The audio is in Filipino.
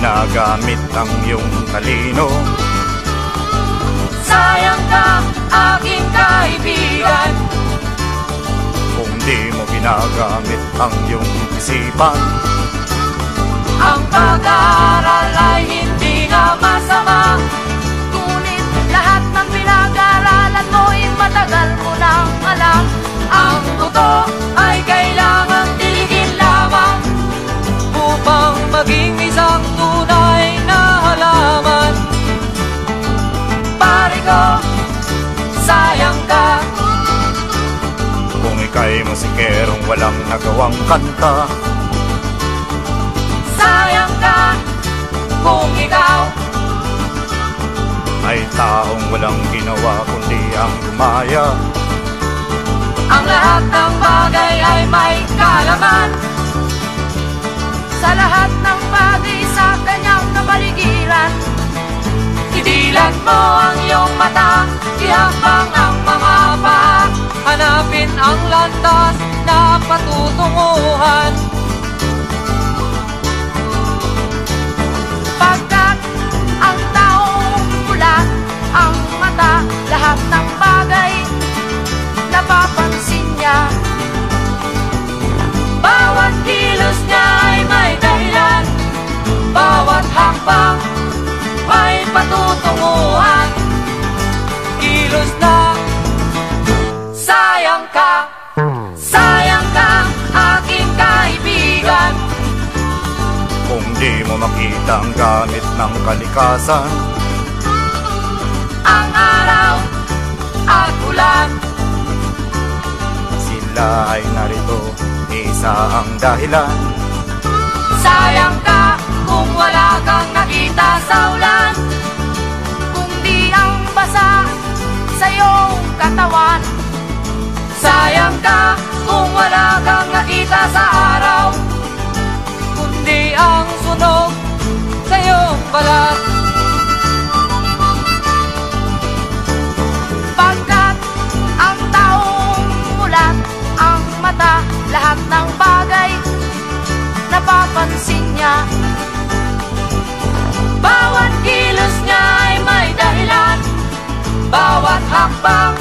ginagamit ang iyong talino. Sayang ka, aking kaibigan, kung di mo ginagamit ang iyong isipan. Ang pag-aaral ay hindi na masama, ngunit lahat ng pinag-aaralan mo'y matagal mo nang alam. Ang buto ay kailangan tiligin lamang upang maging isang tunay na halaman. Pare ko, sayang ka, kung ika'y musikerong walang nagawang kanta. sayang ka, kung ikaw ay taong walang ginawa kundi ang lumaya. ang lahat ng bagay ay may kalaman. Sa lahat ng bagay sa kanyang kapaligiran, idilat mo ang iyong mata, ihakbang ang mga paa, hanapin ang landas na patutunguhan. Pagkat ang taong pula ang mata, lahat ng bagay napapansin niya. Bawat kilos niya ay may dahilan, bawat hakbang may patutunguhan. Kilos na sayang ka, aking kaibigan, Kung di mo makita ang gamit ng kalikasan, ang araw at ulan, sila ay narito, isa ang dahilan. sayang ka kung wala kang nakita sa ulan, kung di ang basa sa iyong katawan. Sayang ka kung wala kang nakita sa araw, kundi ang sunog sa iyong balat. Pagkat ang taong mulat ang mata, lahat ng bagay napapansin niya. Bawat kilos niya ay may dahilan, bawat hakbang